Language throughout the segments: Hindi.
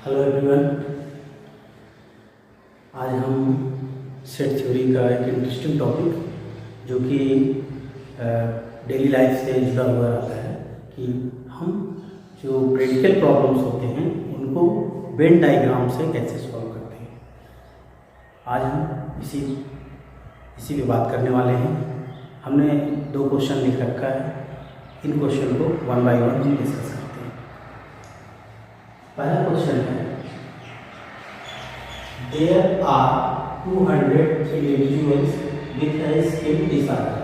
Hello everyone. आज हम सेट थ्योरी का एक इंटरेस्टिंग टॉपिक जो कि डेली लाइफ से जुड़ा हुआ रहता है कि हम जो प्रैक्टिकल प्रॉब्लम्स होते हैं उनको वेन डायग्राम से कैसे सॉल्व करते हैं। आज हम इसी पे बात करने वाले हैं। हमने 2 क्वेश्चन लिख रखा है। इन क्वेश्चन को वन बाय वन हम डिस्कस करते हैं। पहला क्वेश्चन है, there are 200 individuals with a skin disorder.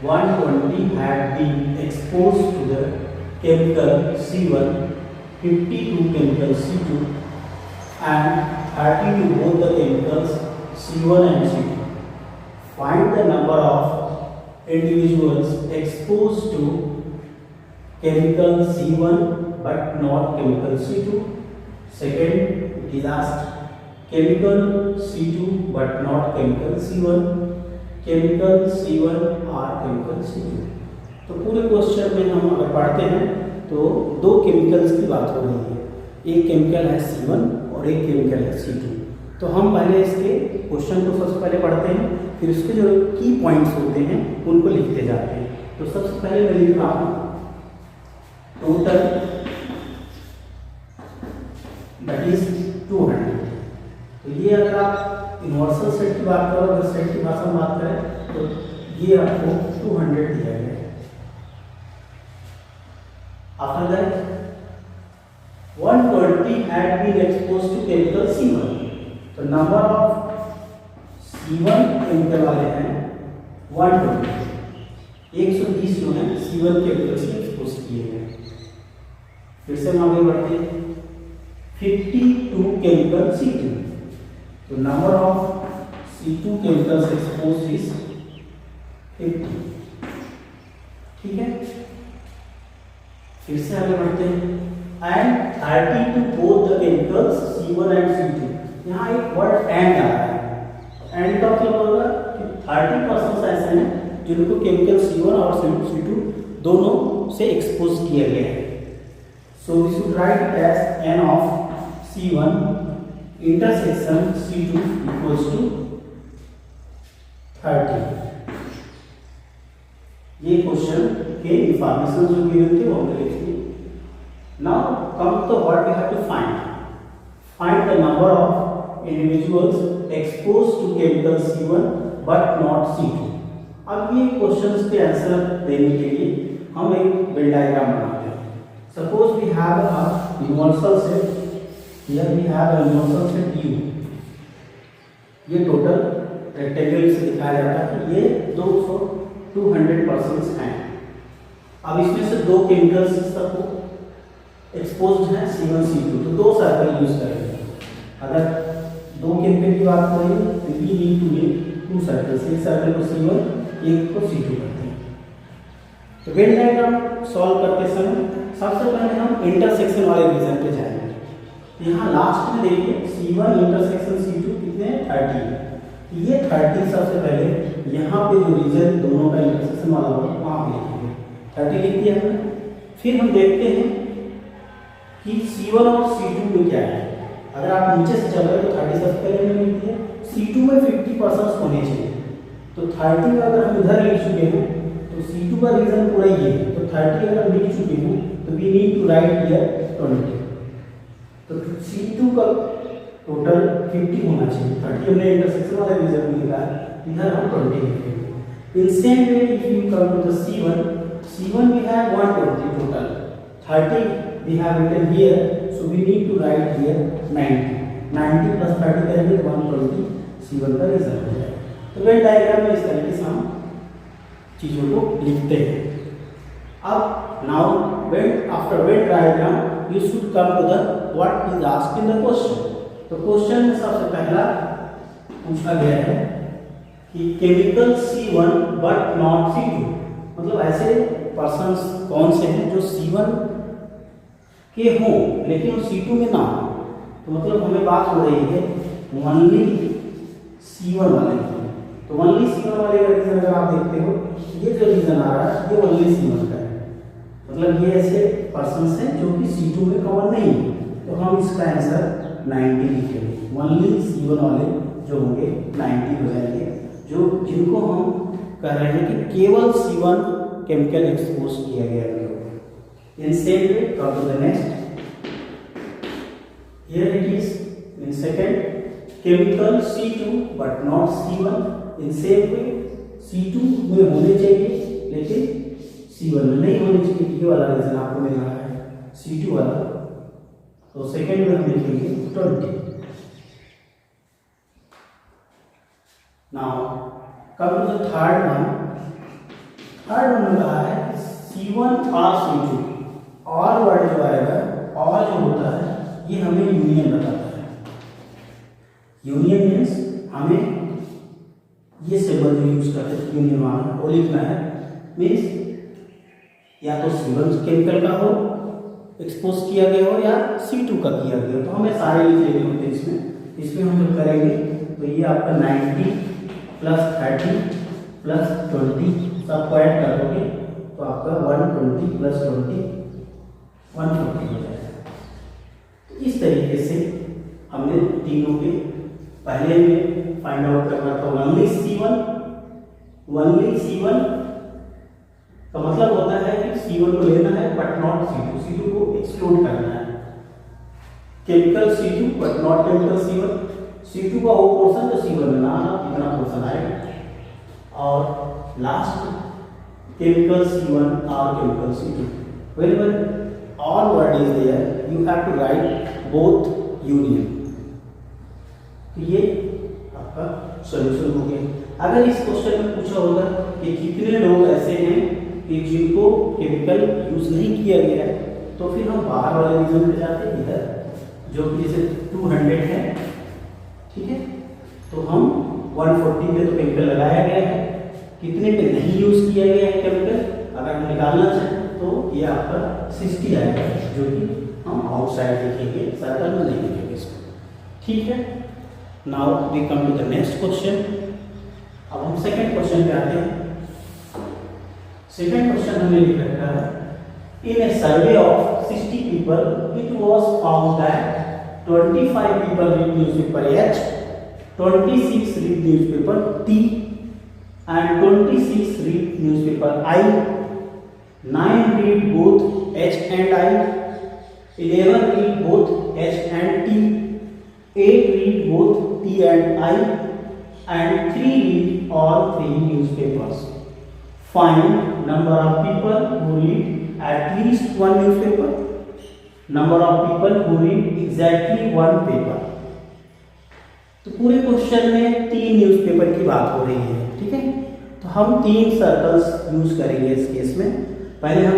120 had been exposed to the chemical C1, 50 to chemical C2, and 30 to both the chemicals C1 and C2. Find the number of individuals exposed to chemical C1 but not chemical C2. Second, it is asked chemical C2 but not chemical C1, chemical C1 or chemical C2। तो पूरे क्वेश्चन में हम अगर पढ़ते हैं तो 2 केमिकल्स की बात हो रही है। एक केमिकल है C1 और एक केमिकल है C2। तो हम पहले इसके क्वेश्चन को सबसे पहले पढ़ते हैं, फिर उसके जो की पॉइंट्स होते हैं उनको लिखते जाते हैं। तो सबसे पहले मैं लिख रहा हूँ टोटल दैट इज 200। तो ये अगर आप यूनिवर्सल सेट की बात करो, अगर सेट की भाषा में बात करें तो ये आपको 200 दिया गया है। After that 120 had been exposed to chemical C1। तो नंबर ऑफ C1 केमिकल वाले हैं 120, 120 जो है C1 केमिकल से एक्सपोज किए गए। फिर से हम आगे बढ़ते हैं 52 केमिकल C2। तो number of C2 chemicals expose is 50। ठीक है, फिर से आगे बढ़ते हैं and 30 to both the chemicals C1 and C2। यहाँ एक वर्ड एंड आ रहा है। एंड का मतलब होगा कि 30% ऐसे हैं जिनको केमिकल C1 और C2 दोनों से एक्सपोज किया गया है। So we should write as n of C1 intersection C2 equals to 30। ये क्वेश्चन के इंफॉर्मेशन जो गिवन थी वो हमने लिख दी। Now come to what we have to find the number of individuals exposed to chemical C1 but not C2। अब ये क्वेश्चंस के आंसर देने के लिए हम एक वेन डायग्राम बनाते हैं। Suppose we have a universal set. Here we have a universal set U। ये टोटल रेक्टेंगल से दिखाया जाता है कि ये 200 हैं। अब इसमें से 2 केमिकल्स सबको एक्सपोज्ड हैं C1 C2। तो 2 सर्कल यूज करेंगे। अगर 2 केमिकल की बात करें तो we need to make 2 circles. एक सर्कल को C1, एक को C2 करते हैं। तो वेन डायग्राम सॉल्व करते समय सबसे पहले हम इंटरसेक्शन वाले रीजन पे जाएंगे। यहाँ लास्ट में देखिए C1 इंटरसेक्शन C2 कितने 30 है। ये 30 सबसे पहले यहाँ पे जो रीजन दोनों का इंटरसेक्शन वाला होगा वहाँ पे लिखेंगे। 30 लिख दिया हमने। फिर हम देखते हैं कि C1 और C2 में क्या है। अगर आप नीचे से चल रहे तो 30 सबसे पहले में लिख दिया। C2 में 50% होने चाहिए। तो 30 में अगर हम इधर लिख चुके हैं तो C2 का रीजन पूरा ये है। तो 30 अगर लिख चुके हैं तो we need to write here 20। तो C2 का टोटल 50 होना चाहिए। 30 हमने इंटरसेक्शन वाले रीजन में लिखा है, इधर हम 20 लिखेंगे। In same way if you come to the C1 we have 120 total, 30 we have written here, so we need to write here 90 plus 30 करेंगे 120 C1 का रिजल्ट हो जाएगा। तो वेन डायग्राम में इस तरीके से हम चीजों को लिखते हैं। अब now when after Venn diagram you should come to the what is asked in the question। तो क्वेश्चन में सबसे पहला पूछा गया है कि chemical C1 but not C2। मतलब ऐसे पर्सन्स कौन से हैं जो C1 के हों लेकिन वो C2 में ना हो। तो मतलब हमें बात हो रही है ओनली C1 वाले की। तो ओनली C1 वाले का रीजन अगर आप देखते हो ये जो रीजन आ रहा है ये ओनली C1 का है। मतलब ये ऐसे पर्सन हैं जो कि C2 में कवर नहीं है। तो हम हम इसका आंसर 90 लिखेंगे। ओनली C1 वाले जो होंगे 90 हो जाएंगे, जो जिनको हम कह रहे हैं कि केवल C1 केमिकल एक्सपोज किया गया है। In same way come to the next, here it is in second chemical C2 but not C1। In same way C2 में होने चाहिए लेकिन C1 में नहीं होने चाहिए, ये वाला रीजन आपको मिल रहा है C2 वाला। तो सेकंड में हम लिखेंगे 20। Now come to the third one. Third one में कहा है C1 और C2 और वर्ड जो आएगा, और जो होता है ये हमें यूनियन बताता है। यूनियन मीन्स हमें ये सिंबल जो यूज करते हैं यूनियन वाला वो लिखना है। मीन्स या तो C1 केमिकल का हो एक्सपोज किया गया हो या C2 का किया गया हो, तो हमें सारे लिख लेने होते हैं इसमें। इसमें हम जब करेंगे तो ये आपका 90 प्लस 30 प्लस 20 सबको ऐड कर दोगे तो आपका 120 प्लस 20 140 हो जाएगा। तो इस तरीके से हमने तीनों के पहले में फाइंड आउट करना था। ओनली C1 का मतलब होता है कि C1 को लेना है बट नॉट C2 को एक्सक्लूड करना है। Chemical C2 but not chemical C1 का वो पोर्शन जो C1 में ना आना इतना पोर्शन आएगा। और लास्ट केमिकल C1 और chemical C2। Whenever all word is there, you have to write both union। तो ये आपका सॉल्यूशन हो गया। अगर इस क्वेश्चन में पूछा होगा कि कितने लोग ऐसे हैं कि जिनको केमिकल यूज नहीं किया गया है, तो फिर हम बाहर वाले रीजन पे जाते हैं इधर, जो कि जैसे 200 है, ठीक है। तो हम 140 पे तो केमिकल लगाया गया है, कितने पे नहीं यूज किया गया है केमिकल अगर हम निकालना चाहें तो ये आपका 60 आएगा, जो कि हम आउटसाइड लिखेंगे, सर्कल में नहीं लिखेंगे इसको, ठीक है। Now we come to the next question. अब हम सेकंड क्वेश्चन पे आते हैं। सेकंड क्वेश्चन हमने लिख रखा है, in a survey of 60 people it was found that 25 people read newspaper H, 26 read newspaper T and 26 read newspaper I, 9 read both H and I, 11 read both H and T, 8 read both T and I, and 3 read all 3 newspapers. Find number of people who read at least one newspaper, number of people who read exactly one paper। तो पूरे क्वेश्चन में 3 न्यूज़पेपर की बात हो रही है, ठीक है। तो हम 3 सर्कल्स यूज करेंगे इस केस में। पहले हम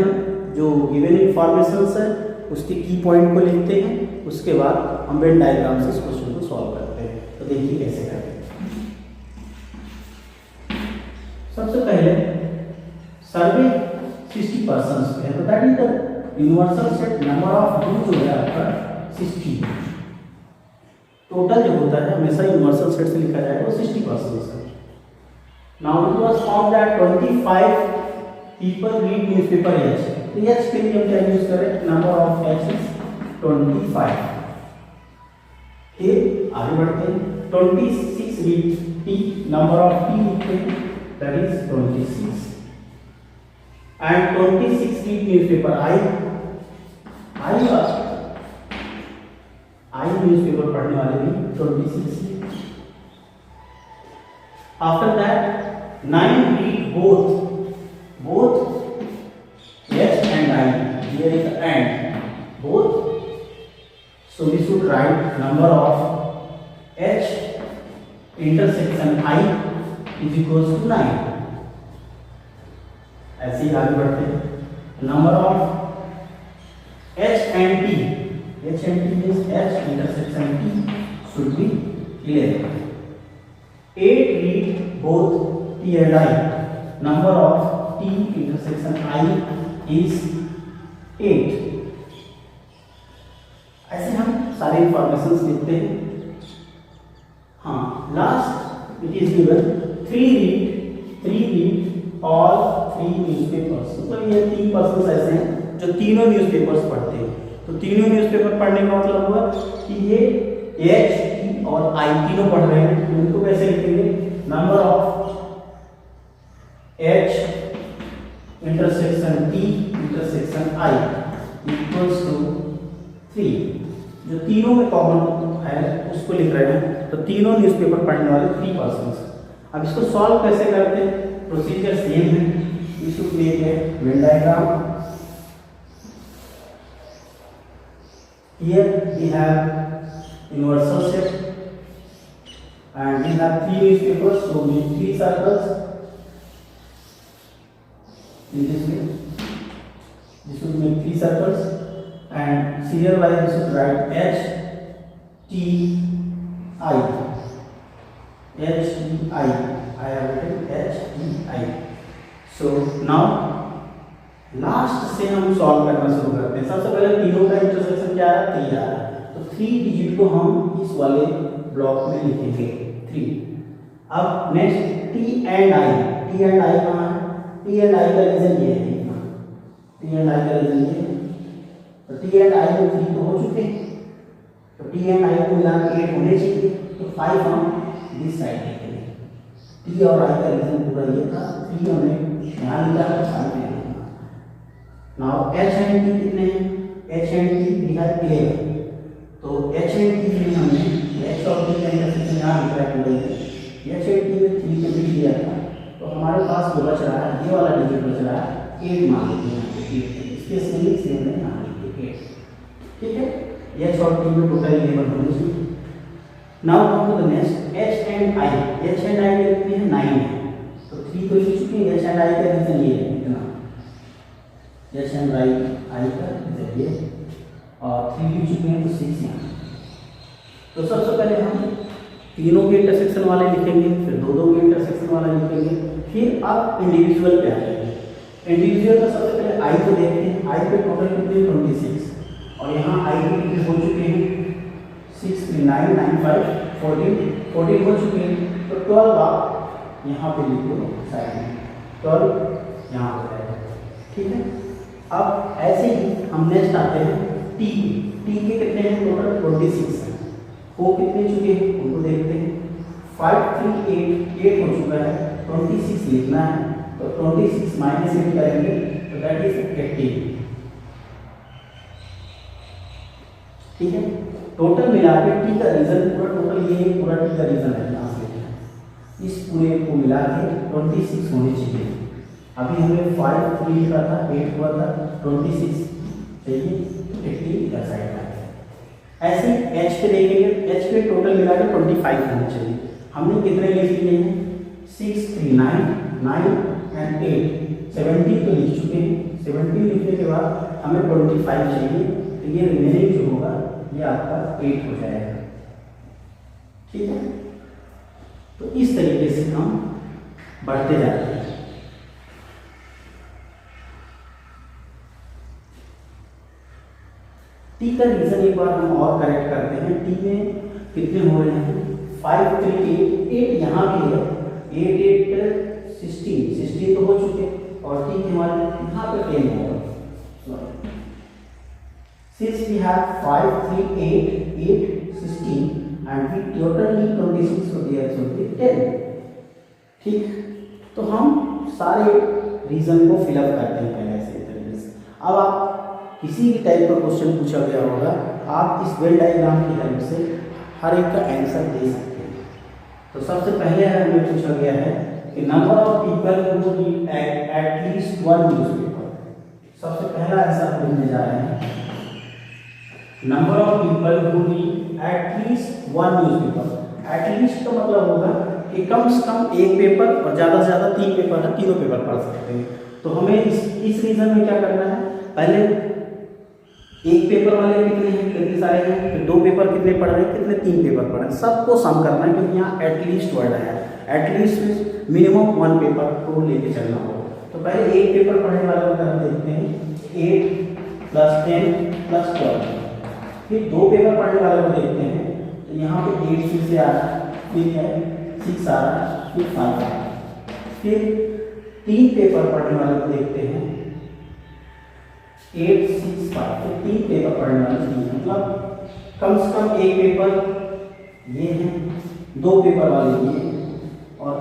जो गिवन इंफॉर्मेशंस है उसके की पॉइंट को लिखते हैं, उसके बाद हम वेन डायग्राम से इस क्वेश्चन को सॉल्व करते हैं। तो देखिए कैसे करेंगे। सबसे पहले सर्वे 60 पर्सन्स पे है, तो that is the universal set number of you जो है आपका 60। टोटल जो होता है हमेशा यूनिवर्सल सेट से लिखा जाएगा वो 60 पर्सन्स है। Now it was found that 25 people read newspaper H। तो H के लिए हम क्या यूज करें, नंबर ऑफ H is 25। फिर आगे बढ़ते हैं, 26 read T, number of T लिखते हैं, that is 26, and 26 read newspaper I newspaper पढ़ने वाले भी 26। After that 9 read both H and I, here is the and both, so we should write number of H intersection I is equals to 9। ऐसे ही आगे बढ़ते हैं। Number of H and T means H intersection T should be 11। 8 read both T and I, number of T intersection I is 8। ऐसे हम सारे इंफॉर्मेशन लिखते हैं। हाँ, last it is given 3 read all 3 newspapers. मतलब ये 3 पर्सन ऐसे हैं जो तीनों न्यूज़पेपर्स पढ़ते हैं। तो तीनों न्यूज़पेपर पढ़ने का मतलब हुआ कि ये एच टी और आई तीनों पढ़ रहे हैं, तो उनको कैसे लिखेंगे, number of H intersection T intersection I equals to 3। जो तीनों में कॉमन है उसको लिख रहे हैं, तो तीनों न्यूज़पेपर पढ़ने वाले 3 पर्सन। अब इसको सॉल्व कैसे करते हैं, प्रोसीजर सेम है। You should make a Venn diagram. Here we have universal set and we have 3 newspapers, so we need 3 circles in this way. This should make 3 circles and serial wise we should write H T I. H T I. I have written H T I. So now last से हम सॉल्व करना शुरू करते हैं। सबसे पहले तीनों का इंटरसेक्शन क्या है, 3 आ रहा है, तो 3 डिजिट को हम इस वाले ब्लॉक में लिखेंगे 3। अब next T and I. T and I कहाँ है, टी एंड आई का रीजन ये है, टी एंड आई का रीजन ये है, तो टी एंड आई में 3 तो हो चुके हैं, तो टी एंड आई को मिला के 8 होने चाहिए, तो 5 हम दिस साइड लिखेंगे। टी और आई का रीजन पूरा ये था, 3 हमने यहाँ लिखा, 5 में। Now H and T कितने हैं, H and T we have 11, तो H and T में हमने H और T का इंटरसेक्शन यहाँ लिख रहा है, H and T में 3 के बीच दिया था, तो हमारे पास जो बच रहा है, ये वाला डिजिट बच रहा है 8 मान लेते हैं, इसके सेम में यहाँ लिखिए 8, ठीक है। H और T में टोटल 11 होने चाहिए। Now come to the next H and I। H and I कितने हैं, 9 है, तो 3 तो लिख चुके हैं। H and I का रीजन ये है इतना, H and I का ये और 3 लिख चुके हैं, तो 6 यहाँ। तो सबसे पहले हम तीनों के इंटरसेक्शन वाले लिखेंगे, फिर दो के इंटरसेक्शन वाला लिखेंगे, फिर अब इंडिविजुअल पे आ जाएंगे। इंडिविजुअल का सबसे पहले आई को देखते हैं। आई पे टोटल कितने, 26, और यहाँ आई के कितने हो चुके हैं, 6 3 9 9 5 14 हो चुके हैं, तो 12 आप यहाँ पे लिख दो साइड में, 12 यहाँ हो जाएगा, ठीक है। अब ऐसे ही हम नेक्स्ट आते हैं टी के कितने हैं, टोटल 26 हैं, वो कितने चुके हैं उनको देखते हैं। 5 3 8 हो चुका है, 26 लिखना है, तो 26 माइनस 8 करेंगे, तो दैट इज 18, ठीक है। टोटल मिला के टी का रीजन पूरा टोटल ये पूरा टी का रीजन है, यहाँ से इस पूरे को मिला के 26 होने चाहिए। अभी हमने 5 3 लिखा था, 8 हुआ था, 26 चाहिए, 80 इधर साइड आ गया। ऐसे H पे देखेंगे, H पे टोटल मिला के 25 होना चाहिए। हमने कितने लिख लिए हैं, 6 3 9 9 एंड 8 17 तो लिख चुके हैं। 17 लिखने के बाद हमें 25 चाहिए, तो ये रिमेनिंग जो होगा ये आपका 8 हो जाएगा, ठीक है। तो इस तरीके से हम बढ़ते जाते हैं। टी का रीजन एक बार हम और करेक्ट करते हैं। टी में कितने हो रहे हैं, 5 3 8 यहाँ भी है, 8 8 16 तो हो चुके, और टी के हमारे यहाँ पे 10 होगा। Since we have 5 3 8 8 16 and we totally 26, so there should be 10, ठीक। तो हम सारे रीजन को फिलअप करते हैं पहले ऐसे तरीके से। अब आप किसी भी टाइप का क्वेश्चन पूछा गया होगा, आप इस वेन डायग्राम की हेल्प से हर एक का आंसर दे सकते हैं। तो सबसे पहले हमें पूछा गया है कि number of people who read at least 1 newspaper. सबसे पहला आंसर हम लेने जा रहे हैं, number of people who read at least 1 newspaper. At least का मतलब होगा कि कम से कम एक पेपर और ज़्यादा से ज़्यादा 3 पेपर है, तीनों पेपर पढ़ सकते हैं। तो हमें इस रीजन में क्या करना है, पहले एक पेपर वाले कितने हैं, कितने सारे हैं, फिर 2 पेपर कितने पढ़ रहे हैं, कितने 3 पेपर पढ़ रहे हैं, सबको सम करना है, क्योंकि यहाँ एटलीस्ट वर्ड है। एटलीस्ट मिनिमम 1 पेपर को लेके चलना होगा। तो पहले एक पेपर पढ़ने वाले को हम देखते हैं, 8 + 10 + 12। फिर 2 पेपर पढ़ने वाले को देखते हैं, तो यहाँ पे 8 फिर से आ रहा है, फिर 6 आ रहा है, फिर 5 आ रहा है। फिर 3 पेपर पढ़ने वाले को देखते हैं, 8 6 5 तो 3 पेपर पढ़ने वाले चाहिए, मतलब कम से कम एक पेपर ये है, 2 पेपर वाले ये और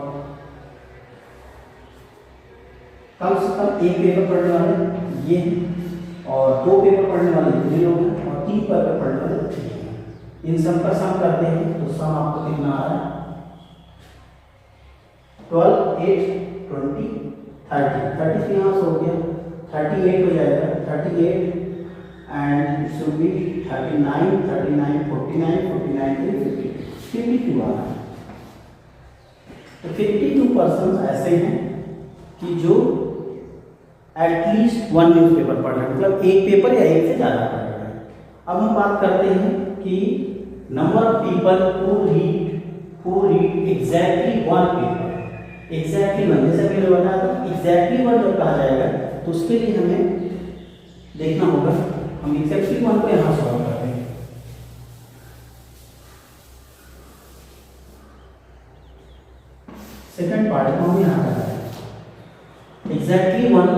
कम से कम एक पेपर पढ़ने वाले ये और 2 पेपर पढ़ने वाले ये लोग हैं और 3 पेपर पढ़ने वाले ये हैं। इन सब का सम करते हैं तो सम आपको कितना आ रहा है 12 8 20 30 30 यहाँ से हो गया 38 हो जाएगा 38 एंड इट शुड बी 39 39 49 49 52 आ रहा है। तो 52% ऐसे हैं कि जो एटलीस्ट 1 न्यूज़पेपर पढ़ रहे हैं, मतलब एक पेपर या एक से ज़्यादा पढ़ रहे हैं। अब हम बात करते हैं कि number of people who read exactly 1 paper, exactly 1, जैसे मैंने बताया था एग्जैक्टली 1 जब कहा जाएगा तो उसके लिए हमें देखना होगा, हम एग्जैक्टली 1 को यहाँ सॉल्व करते हैं। सेकंड पार्ट को हम यहाँ कर रहे हैं एग्जैक्टली 1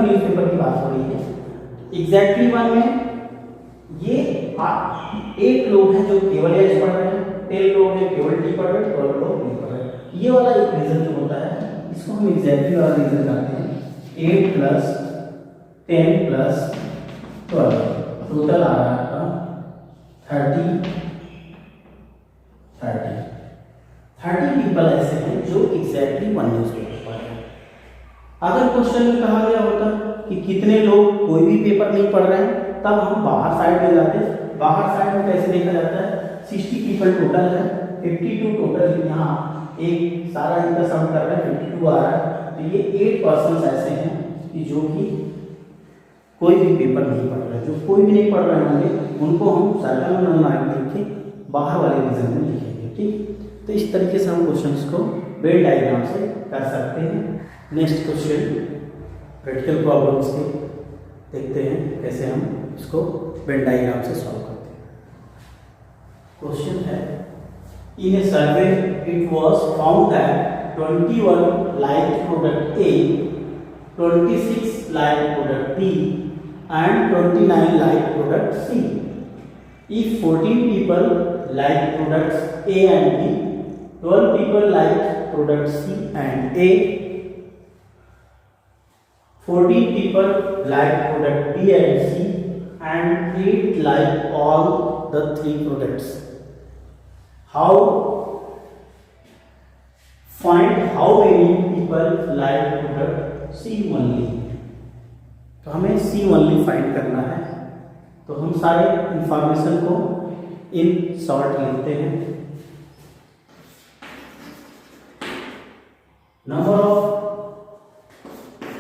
न्यूज़पेपर की बात हो रही है। एग्जैक्टली 1 में ये 8 लोग हैं जो केवल एच पढ़ रहे हैं, 10 लोग हैं केवल टी पढ़ रहे हैं, 12 लोग नहीं पढ़ रहे हैं। ये वाला एक रीजन जो होता है इसको हम एग्जैक्टली वाला रीजन कहते हैं। 8 प्लस 10 प्लस 12 टोटल आ रहा है आपका 30 पीपल ऐसे हैं जो एग्जैक्टली 1 न्यूज़पेपर पढ़ रहे हैं। अगर क्वेश्चन में कहा गया होता कि कितने लोग कोई भी पेपर नहीं पढ़ रहे हैं तब हम बाहर साइड में जाते। बाहर साइड में कैसे देखा जाता है 60 पीपल टोटल है, 52 टोटल यहाँ एक सारा इनका सम कर रहा है 52 आ रहा है। तो ये 8% ऐसे हैं कि जो कि कोई भी पेपर नहीं पढ़ रहे, जो कोई भी नहीं पढ़ रहे होंगे उनको हम सर्कल में मार्क करके बाहर वाले रीजन में लिखेंगे। ठीक, तो इस तरीके से हम क्वेश्चंस को वेन डायग्राम से कर सकते हैं। नेक्स्ट क्वेश्चन प्रैक्टिकल प्रॉब्लम्स के देखते हैं कैसे हम इसको वेन डायग्राम से सॉल्व करते हैं। क्वेश्चन है in a survey it was found that 21 like product A, 26 like product B and 29 like product C. If 14 people like products A and B, 12 people like product C and A, 14 people like product B and C, and 8 like all the 3 products. Find how many people like product C only. तो हमें C only फाइंड करना है। तो हम सारे इंफॉर्मेशन को इन शॉर्ट लिखते हैं। Number of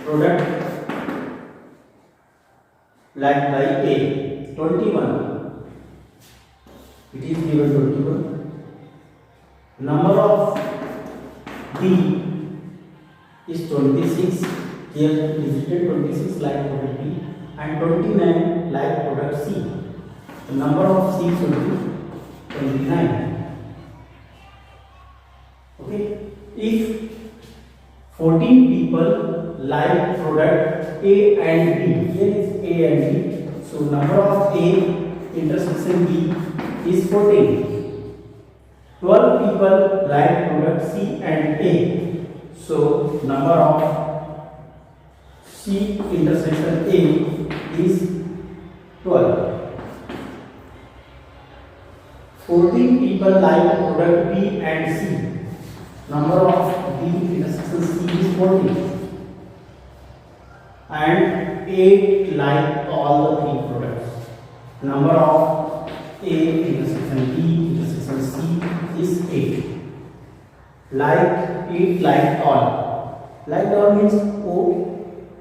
product like by A 21, it is given 21। Number of B is 26. Here visited 26 like product B and 29 like product C. The number of C should be 29. Okay. If 14 people like product A and B, here is A and B. So number of A intersection B is 14. 12 people like product C and A. So number of C intersection A is 12. 14 people like product B and C. Number of B intersection C is 14. And 8 like all the 3 products. Number of A intersection B intersection C is 8. Like 8 like all. Like all means O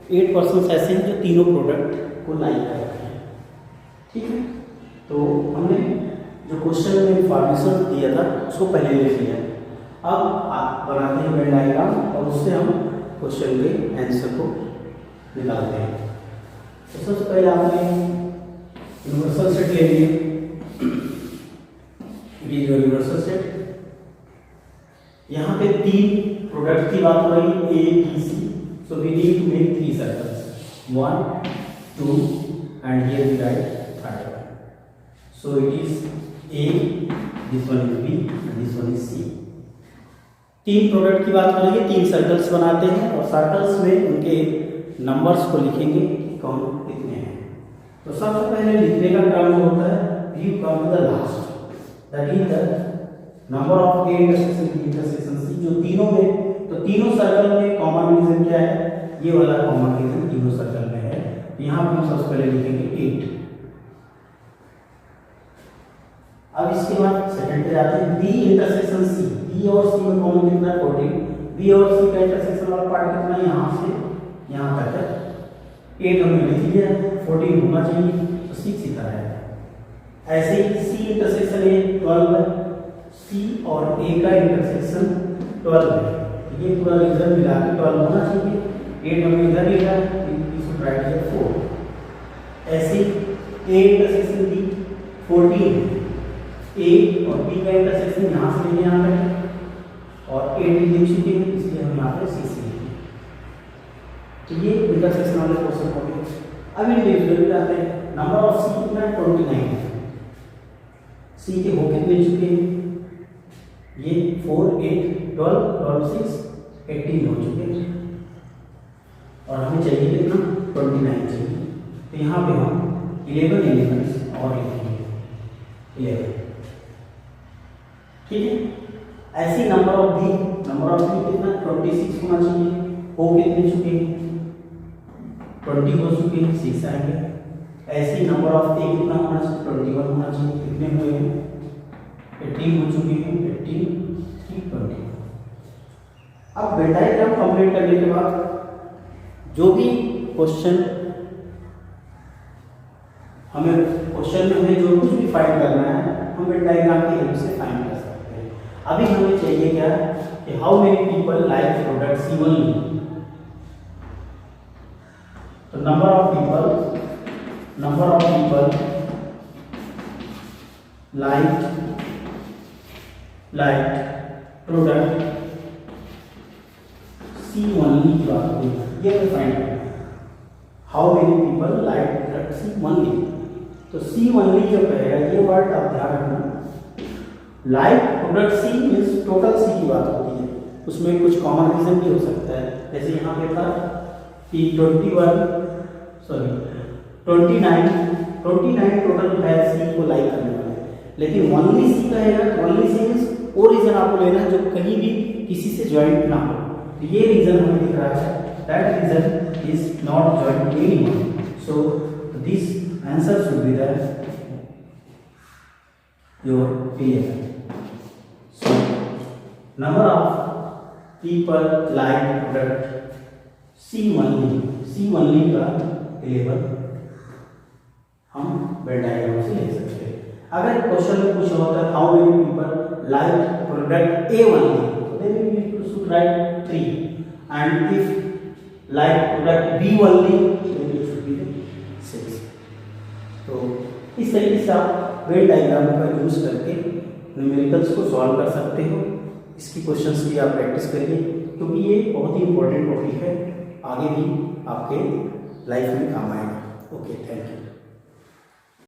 8% ऐसे हैं जो तीनों प्रोडक्ट को लाइक करते हैं। ठीक है, तो हमने जो क्वेश्चन में इंफॉर्मेशन दिया था उसको पहले लिख लिया। अब आप बनाते हैं वेन डायग्राम और उससे हम क्वेश्चन के आंसर को निकालते हैं। तो सबसे पहले आपने यूनिवर्सल सेट ले लिए, it is your universal set. यहाँ पे 3 प्रोडक्ट की बात हो रही है, A B C, so we need to make 3 circles, 1 2 and here we write third one. So it is A, this one is B and this one is C. 3 product की बात हो रही है, 3 सर्कल्स बनाते हैं और सर्कल्स में उनके नंबर्स को लिखेंगे कि कौन कितने हैं। तो सबसे पहले लिखने का क्रम जो होता है, you come to the last, that is the number of A intersection C, जो तीनों में, तो तीनों सर्कल में कॉमन रीजन क्या है, ये वाला कॉमन रीजन तीनों सर्कल में है। तो यहाँ पे हम सबसे पहले लिखेंगे 8। अब इसके बाद सेकंड पे जाते हैं, बी इंटरसेक्शन सी, बी और सी में कॉमन कितना है 14, बी और सी का इंटरसेक्शन वाला पार्ट कितना है, यहाँ से यहाँ तक है, 8 हमने लिख लिया, 14 होना चाहिए, तो 6 ही तरह है। ऐसे ही सी इंटरसेक्शन ए 12 है, सी और ए का इंटरसेक्शन 12 है, ये पूरा रीजन मिला के 12 होना चाहिए, 8 हमने इधर लिखा है, इसको राइट किया 4। ऐसे ए इंटरसेक्शन बी 14, ए और बी का इंटरसेक्शन यहाँ से लेके यहाँ तक और 8 लिख चुके हैं, इसलिए हम यहाँ पे 6 लिखेंगे। तो ये इंटरसेक्शन वाले क्वेश्चन हो गए। अब इंडिविजुअल जाते हैं, नंबर ऑफ सी कितना है 29, सी के हो कितने चुके हैं, ये 4 8 12 12 6 18 हो चुके हैं और हमें चाहिए कितना 29 चाहिए। तो यहाँ पे हम 11 एलिमेंट्स और लिखेंगे 11, ठीक है। ऐसी नंबर ऑफ बी कितना 26 होना चाहिए, हो कितने चुके हैं 20 हो चुके हैं, 6 आएंगे। ऐसी नंबर ऑफ ए कितना होना चाहिए 21 होना चाहिए, कितने हुए हैं 18 हो चुके हैं, 18 20। अब वेन डायग्राम कंप्लीट करने के बाद जो भी क्वेश्चन हमें जो कुछ भी फाइंड करना है, हम वेन डायग्राम की हेल्प से फाइंड कर सकते हैं। अभी हमें चाहिए क्या कि how many people like product C only. तो number of people like product C only की बात होगी, ये हमें फाइंड करना है, how many people like product C only. तो सी ओनली जो कहेगा, ये वर्ड आप ध्यान रखना, like product C means total C की बात होती है, उसमें कुछ कॉमन रीजन भी हो सकता है, जैसे यहाँ पे था कि 29 टोटल है सी को लाइक करने वाले, लेकिन ओनली सी कहेगा, ओनली सी मीन्स वो रीजन आपको लेना है जो कहीं भी किसी से ज्वाइंट ना हो। तो ये रीजन हमें दिख रहा है, that region is not joint to anyone, so this answer should be the your clear. So number of people like product C only का 11 हम वेन डायग्राम से ले सकते हैं। अगर क्वेश्चन में पूछा होता है how many people like product A only, तो then we should write 3, and if like product B only then it should be 6। तो इस तरीके से आप वेन डायग्राम का यूज करके न्यूमेरिकल्स को सॉल्व कर सकते हो। इसकी क्वेश्चंस की आप प्रैक्टिस करिए, क्योंकि ये बहुत ही इंपॉर्टेंट टॉपिक है, आगे भी आपके लाइफ में काम आएगा। Okay, thank you.